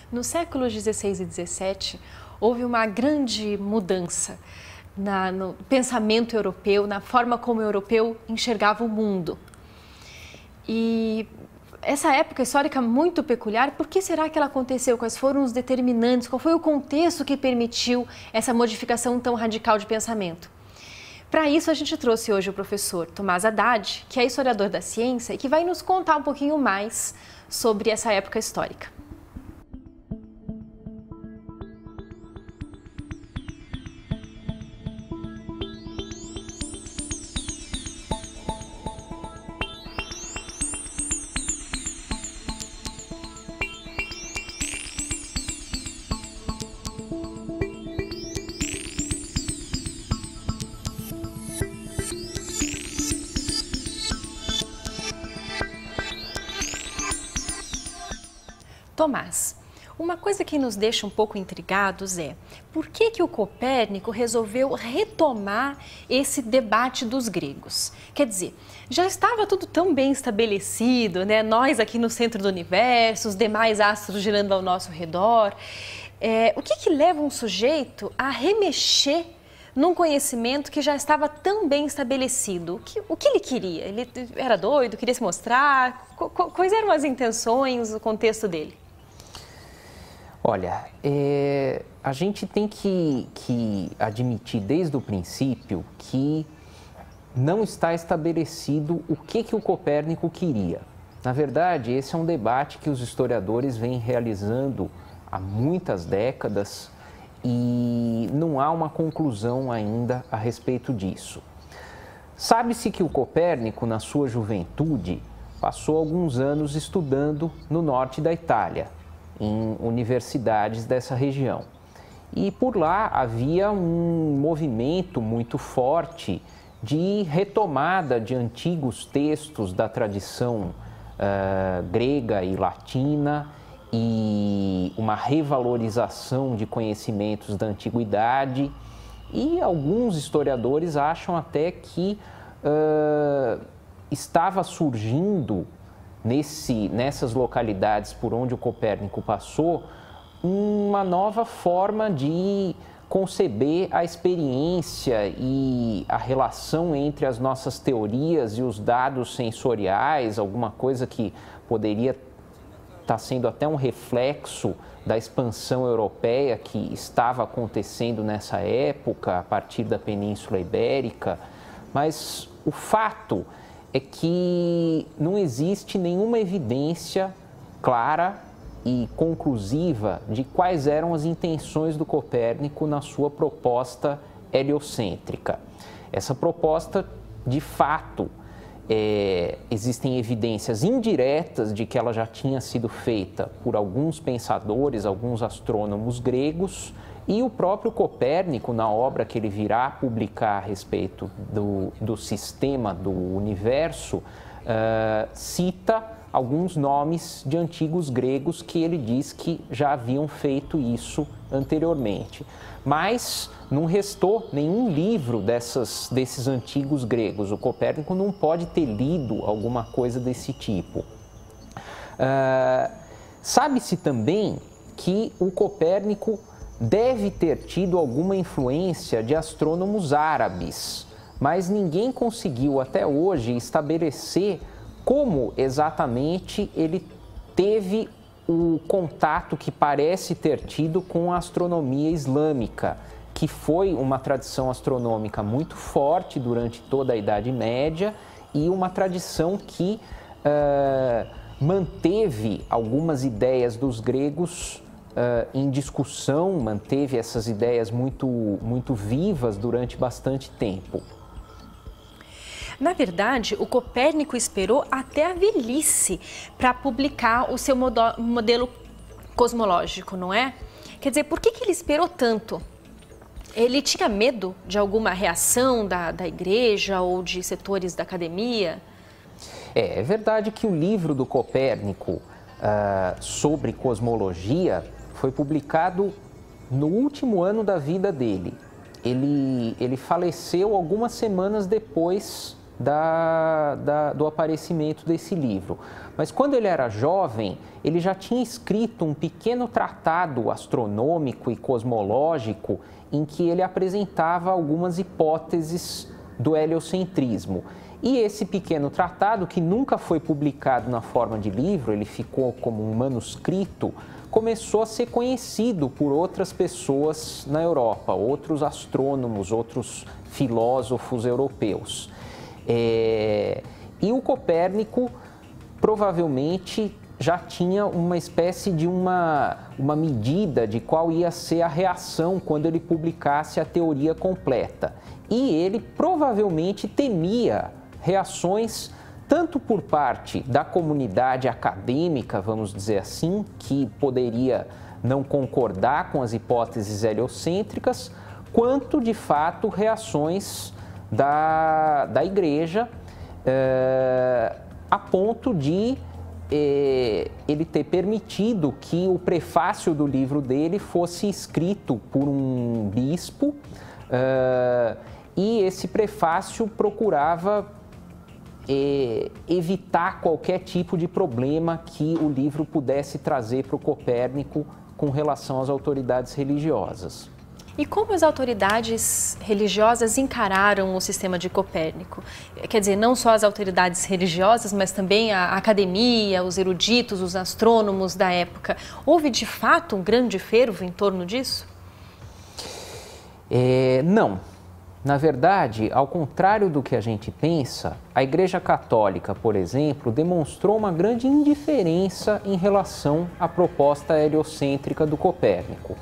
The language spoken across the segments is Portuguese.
No séculos 16 e 17, houve uma grande mudança no pensamento europeu, na forma como o europeu enxergava o mundo. E essa época histórica muito peculiar, por que será que ela aconteceu? Quais foram os determinantes? Qual foi o contexto que permitiu essa modificação tão radical de pensamento? Para isso, a gente trouxe hoje o professor Tomás Haddad, que é historiador da ciência e que vai nos contar um pouquinho mais sobre essa época histórica. Tomás, uma coisa que nos deixa um pouco intrigados é por que o Copérnico resolveu retomar esse debate dos gregos? Quer dizer, já estava tudo tão bem estabelecido, né? Nós aqui no centro do universo, os demais astros girando ao nosso redor. O que leva um sujeito a remexer num conhecimento que já estava tão bem estabelecido? O que ele queria? Ele era doido, queria se mostrar? Quais eram as intenções, o contexto dele? Olha, a gente tem que admitir desde o princípio que não está estabelecido o que o Copérnico queria. Na verdade, esse é um debate que os historiadores vêm realizando há muitas décadas e não há uma conclusão ainda a respeito disso. Sabe-se que o Copérnico, na sua juventude, passou alguns anos estudando no norte da Itália, em universidades dessa região. E por lá havia um movimento muito forte de retomada de antigos textos da tradição grega e latina e uma revalorização de conhecimentos da antiguidade. E alguns historiadores acham até que estava surgindo nessas localidades por onde o Copérnico passou, uma nova forma de conceber a experiência e a relação entre as nossas teorias e os dados sensoriais, alguma coisa que poderia estar sendo até um reflexo da expansão europeia que estava acontecendo nessa época, a partir da Península Ibérica. Mas o fato é que não existe nenhuma evidência clara e conclusiva de quais eram as intenções do Copérnico na sua proposta heliocêntrica. Essa proposta, de fato, existem evidências indiretas de que ela já tinha sido feita por alguns pensadores, alguns astrônomos gregos, e o próprio Copérnico, na obra que ele virá publicar a respeito do sistema do universo, cita alguns nomes de antigos gregos que ele diz que já haviam feito isso anteriormente. Mas não restou nenhum livro desses antigos gregos. O Copérnico não pode ter lido alguma coisa desse tipo. Sabe-se também que o Copérnico deve ter tido alguma influência de astrônomos árabes, mas ninguém conseguiu até hoje estabelecer como exatamente ele teve o contato que parece ter tido com a astronomia islâmica, que foi uma tradição astronômica muito forte durante toda a Idade Média e uma tradição que manteve algumas ideias dos gregos em discussão, manteve essas ideias muito vivas durante bastante tempo. Na verdade, o Copérnico esperou até a velhice para publicar o seu modelo cosmológico, não é? Quer dizer, por que ele esperou tanto? Ele tinha medo de alguma reação da igreja ou de setores da academia? É verdade que o livro do Copérnico sobre cosmologia foi publicado no último ano da vida dele. Ele faleceu algumas semanas depois do aparecimento desse livro. Mas quando ele era jovem, ele já tinha escrito um pequeno tratado astronômico e cosmológico em que ele apresentava algumas hipóteses do heliocentrismo. E esse pequeno tratado, que nunca foi publicado na forma de livro, ele ficou como um manuscrito, começou a ser conhecido por outras pessoas na Europa, outros astrônomos, outros filósofos europeus. E o Copérnico provavelmente já tinha uma espécie de uma medida de qual ia ser a reação quando ele publicasse a teoria completa. E ele provavelmente temia reações tanto por parte da comunidade acadêmica, vamos dizer assim, que poderia não concordar com as hipóteses heliocêntricas, quanto, de fato, reações da igreja, a ponto de ele ter permitido que o prefácio do livro dele fosse escrito por um bispo, e esse prefácio procurava evitar qualquer tipo de problema que o livro pudesse trazer para o Copérnico com relação às autoridades religiosas. E como as autoridades religiosas encararam o sistema de Copérnico? Quer dizer, não só as autoridades religiosas, mas também a academia, os eruditos, os astrônomos da época. Houve, de fato, um grande fervo em torno disso? Não. Na verdade, ao contrário do que a gente pensa, a Igreja Católica, por exemplo, demonstrou uma grande indiferença em relação à proposta heliocêntrica do Copérnico.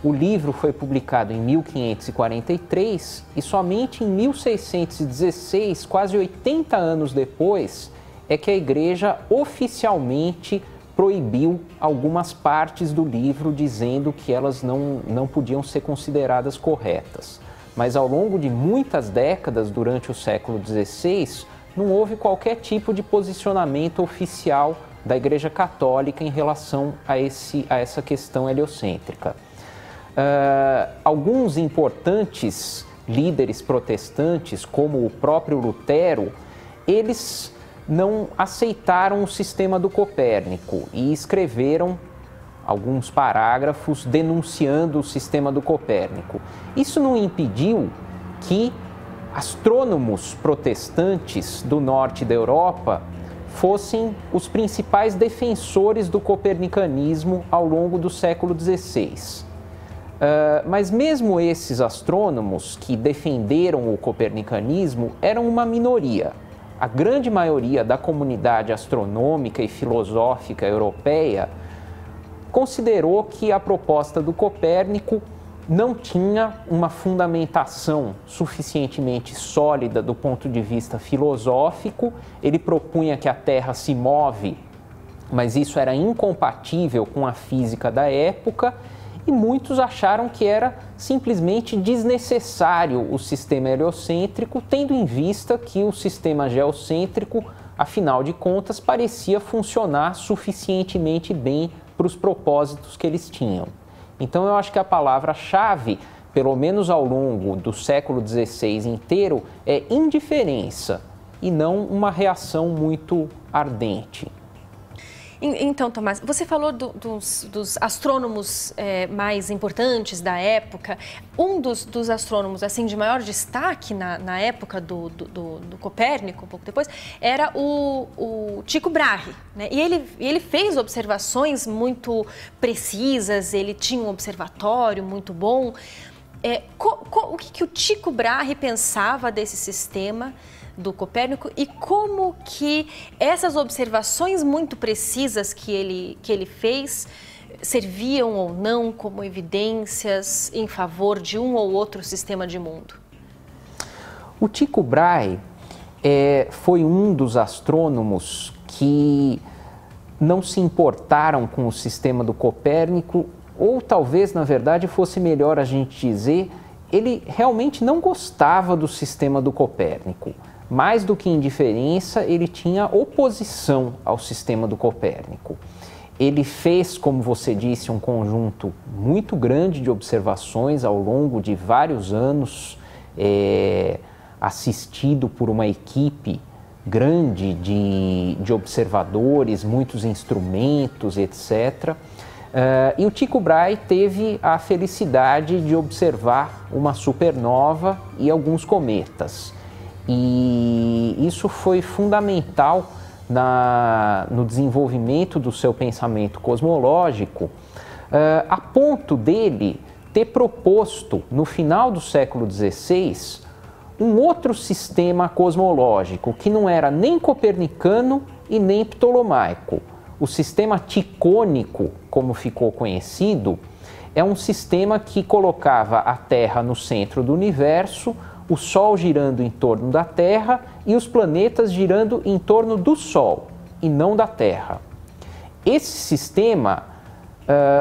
O livro foi publicado em 1543 e somente em 1616, quase 80 anos depois, é que a Igreja oficialmente proibiu algumas partes do livro, dizendo que elas não podiam ser consideradas corretas. Mas ao longo de muitas décadas, durante o século XVI, não houve qualquer tipo de posicionamento oficial da Igreja Católica em relação a essa questão heliocêntrica. Alguns importantes líderes protestantes, como o próprio Lutero, eles não aceitaram o sistema do Copérnico e escreveram alguns parágrafos denunciando o sistema do Copérnico. Isso não impediu que astrônomos protestantes do norte da Europa fossem os principais defensores do copernicanismo ao longo do século XVI. Mas mesmo esses astrônomos que defenderam o copernicanismo eram uma minoria. A grande maioria da comunidade astronômica e filosófica europeia considerou que a proposta do Copérnico não tinha uma fundamentação suficientemente sólida do ponto de vista filosófico. Ele propunha que a Terra se move, mas isso era incompatível com a física da época, e muitos acharam que era simplesmente desnecessário o sistema heliocêntrico, tendo em vista que o sistema geocêntrico, afinal de contas, parecia funcionar suficientemente bem para os propósitos que eles tinham. Então eu acho que a palavra-chave, pelo menos ao longo do século XVI inteiro, é indiferença e não uma reação muito ardente. Então, Tomás, você falou dos astrônomos mais importantes da época. Um dos astrônomos assim, de maior destaque na época do Copérnico, um pouco depois, era o Tycho Brahe, né? E ele fez observações muito precisas, ele tinha um observatório muito bom. O que o Tycho Brahe pensava desse sistema do Copérnico e como que essas observações muito precisas que ele fez serviam ou não como evidências em favor de um ou outro sistema de mundo? O Tycho Brahe foi um dos astrônomos que não se importaram com o sistema do Copérnico, ou talvez, na verdade, fosse melhor a gente dizer, ele realmente não gostava do sistema do Copérnico. Mais do que indiferença, ele tinha oposição ao sistema do Copérnico. Ele fez, como você disse, um conjunto muito grande de observações ao longo de vários anos, assistido por uma equipe grande de observadores, muitos instrumentos, etc. E o Tycho Brahe teve a felicidade de observar uma supernova e alguns cometas. E isso foi fundamental no desenvolvimento do seu pensamento cosmológico, a ponto dele ter proposto, no final do século XVI, um outro sistema cosmológico que não era nem copernicano e nem ptolomaico. O sistema ticônico, como ficou conhecido, é um sistema que colocava a Terra no centro do universo, o Sol girando em torno da Terra e os planetas girando em torno do Sol e não da Terra. Esse sistema,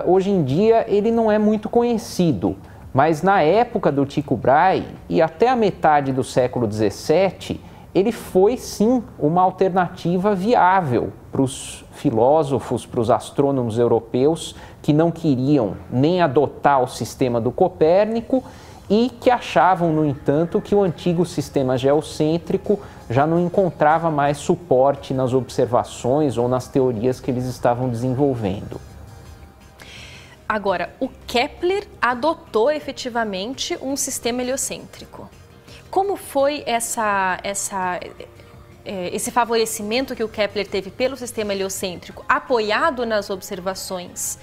hoje em dia, ele não é muito conhecido, mas na época do Tycho Brahe e até a metade do século XVII, ele foi sim uma alternativa viável para os filósofos, para os astrônomos europeus que não queriam nem adotar o sistema do Copérnico e que achavam, no entanto, que o antigo sistema geocêntrico já não encontrava mais suporte nas observações ou nas teorias que eles estavam desenvolvendo. Agora, o Kepler adotou efetivamente um sistema heliocêntrico. Como foi esse favorecimento que o Kepler teve pelo sistema heliocêntrico, apoiado nas observações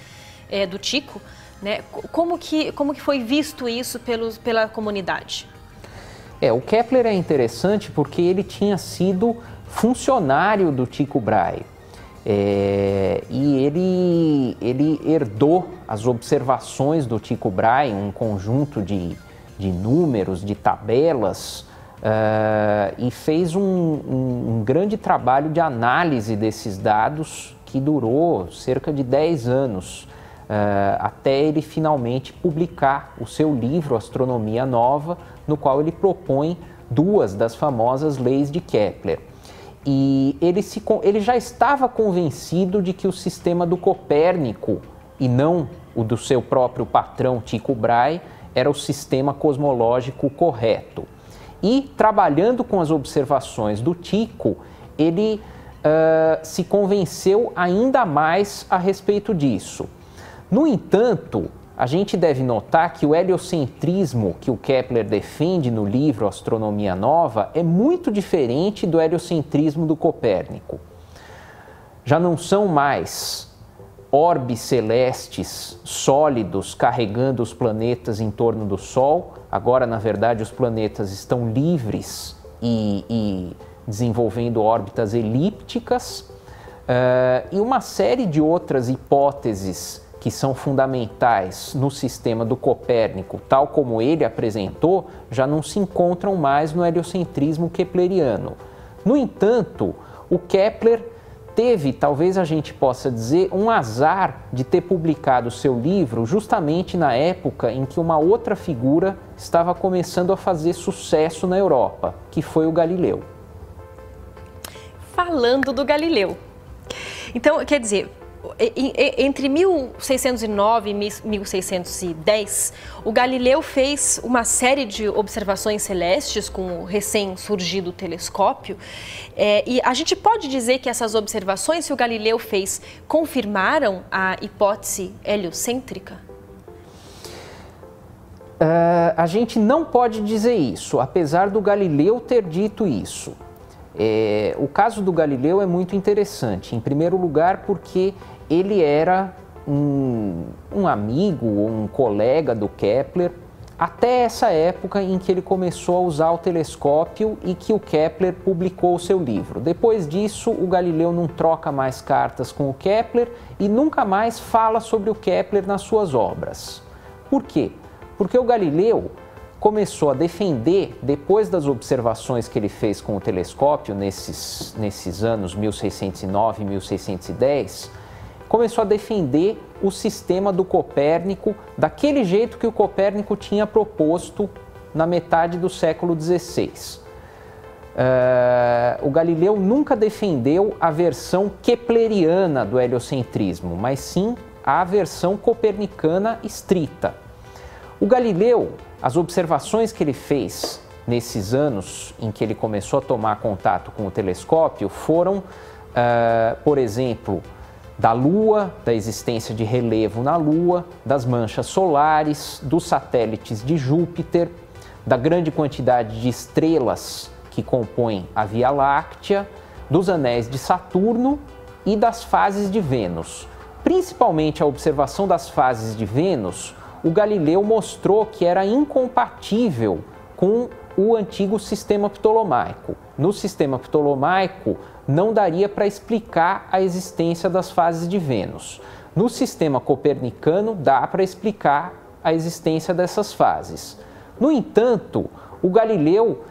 do Tycho, né? Como que foi visto isso pela comunidade? O Kepler é interessante porque ele tinha sido funcionário do Tycho Brahe. E ele herdou as observações do Tycho Brahe, um conjunto de números, de tabelas, e fez um grande trabalho de análise desses dados que durou cerca de 10 anos, até ele finalmente publicar o seu livro Astronomia Nova, no qual ele propõe duas das famosas leis de Kepler. E ele já estava convencido de que o sistema do Copérnico, e não o do seu próprio patrão Tycho Brahe, era o sistema cosmológico correto. E, trabalhando com as observações do Tycho, ele se convenceu ainda mais a respeito disso. No entanto, a gente deve notar que o heliocentrismo que o Kepler defende no livro Astronomia Nova é muito diferente do heliocentrismo do Copérnico. Já não são mais orbes celestes sólidos carregando os planetas em torno do Sol. Agora, na verdade, os planetas estão livres e desenvolvendo órbitas elípticas. E uma série de outras hipóteses que são fundamentais no sistema do Copérnico, tal como ele apresentou, já não se encontram mais no heliocentrismo kepleriano. No entanto, o Kepler teve, talvez a gente possa dizer, um azar de ter publicado seu livro justamente na época em que uma outra figura estava começando a fazer sucesso na Europa, que foi o Galileu. Falando do Galileu. Então, quer dizer, entre 1609 e 1610, o Galileu fez uma série de observações celestes com o recém-surgido telescópio. E a gente pode dizer que essas observações que o Galileu fez confirmaram a hipótese heliocêntrica? A gente não pode dizer isso, apesar do Galileu ter dito isso. O caso do Galileu é muito interessante, em primeiro lugar porque ele era um amigo ou um colega do Kepler até essa época em que ele começou a usar o telescópio e que o Kepler publicou o seu livro. Depois disso, o Galileu não troca mais cartas com o Kepler e nunca mais fala sobre o Kepler nas suas obras. Por quê? Porque o Galileu começou a defender, depois das observações que ele fez com o telescópio nesses anos 1609 e 1610, começou a defender o sistema do Copérnico daquele jeito que o Copérnico tinha proposto na metade do século XVI. O Galileu nunca defendeu a versão kepleriana do heliocentrismo, mas sim a versão copernicana estrita. O Galileu, as observações que ele fez nesses anos em que ele começou a tomar contato com o telescópio foram, por exemplo, da Lua, da existência de relevo na Lua, das manchas solares, dos satélites de Júpiter, da grande quantidade de estrelas que compõem a Via Láctea, dos anéis de Saturno e das fases de Vênus. Principalmente a observação das fases de Vênus, o Galileu mostrou que era incompatível com o antigo sistema ptolomaico. No sistema ptolomaico, não daria para explicar a existência das fases de Vênus. No sistema copernicano, dá para explicar a existência dessas fases. No entanto, o Galileu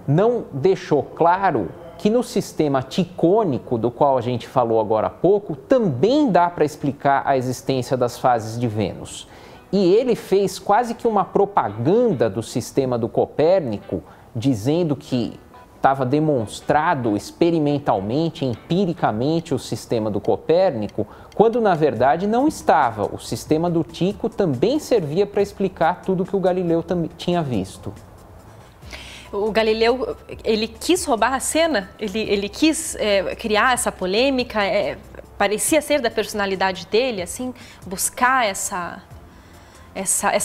não deixou claro que no sistema ticônico, do qual a gente falou agora há pouco, também dá para explicar a existência das fases de Vênus. E ele fez quase que uma propaganda do sistema do Copérnico, dizendo que estava demonstrado experimentalmente, empiricamente o sistema do Copérnico, quando na verdade não estava. O sistema do Tycho também servia para explicar tudo que o Galileu tinha visto. O Galileu, ele quis roubar a cena? Ele quis criar essa polêmica? Parecia ser da personalidade dele, assim, buscar essa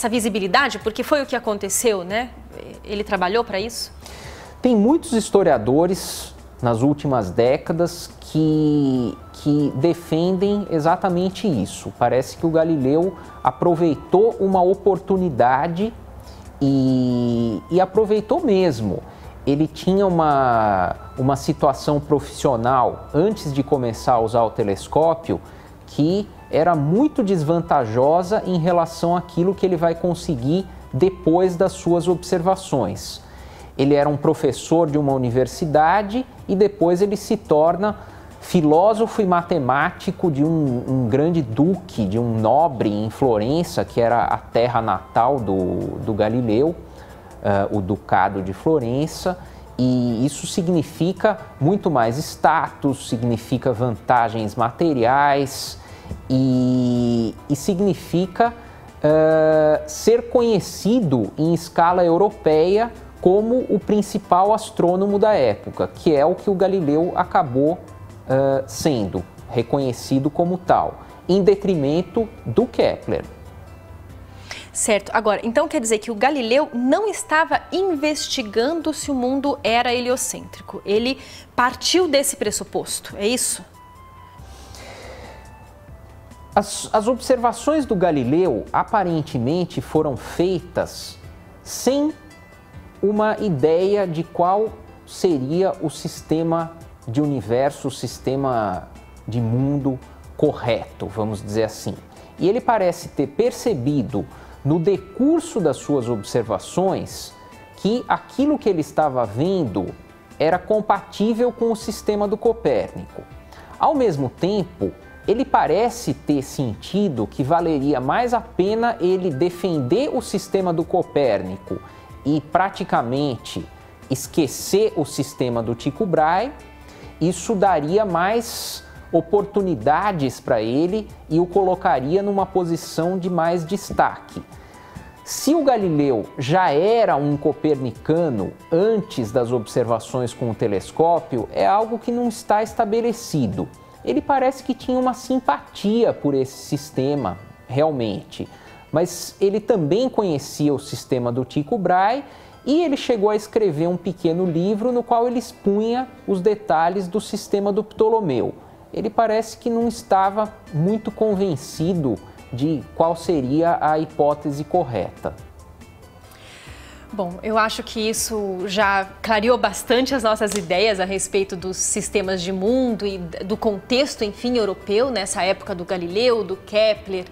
visibilidade? Porque foi o que aconteceu, né? Ele trabalhou para isso? Tem muitos historiadores nas últimas décadas que defendem exatamente isso. Parece que o Galileu aproveitou uma oportunidade e aproveitou mesmo. Ele tinha uma situação profissional antes de começar a usar o telescópio que era muito desvantajosa em relação àquilo que ele vai conseguir depois das suas observações. Ele era um professor de uma universidade e depois ele se torna filósofo e matemático de um grande duque, de um nobre em Florença, que era a terra natal do Galileu, o Ducado de Florença, e isso significa muito mais status, significa vantagens materiais e significa ser conhecido em escala europeia como o principal astrônomo da época, que é o que o Galileu acabou sendo reconhecido como tal, em detrimento do Kepler. Certo. Agora, então quer dizer que o Galileu não estava investigando se o mundo era heliocêntrico. Ele partiu desse pressuposto, é isso? As observações do Galileu aparentemente foram feitas sem uma ideia de qual seria o sistema de universo, o sistema de mundo correto, vamos dizer assim. E ele parece ter percebido no decurso das suas observações que aquilo que ele estava vendo era compatível com o sistema do Copérnico. Ao mesmo tempo, ele parece ter sentido que valeria mais a pena ele defender o sistema do Copérnico e praticamente esquecer o sistema do Tycho Brahe. Isso daria mais oportunidades para ele e o colocaria numa posição de mais destaque. Se o Galileu já era um copernicano antes das observações com o telescópio, é algo que não está estabelecido. Ele parece que tinha uma simpatia por esse sistema, realmente, mas ele também conhecia o sistema do Tycho Brahe e ele chegou a escrever um pequeno livro no qual ele expunha os detalhes do sistema do Ptolomeu. Ele parece que não estava muito convencido de qual seria a hipótese correta. Bom, eu acho que isso já clareou bastante as nossas ideias a respeito dos sistemas de mundo e do contexto, enfim, europeu, nessa época do Galileu, do Kepler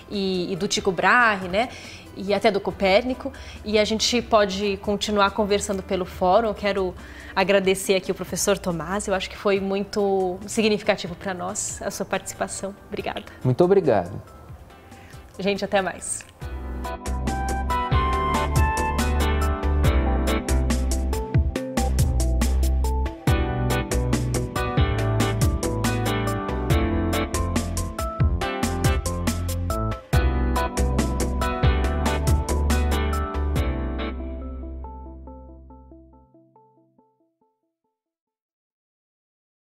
e do Tycho Brahe, né? E até do Copérnico. E a gente pode continuar conversando pelo fórum. Eu quero agradecer aqui o professor Tomás. Eu acho que foi muito significativo para nós a sua participação. Obrigada. Muito obrigado. Gente, até mais.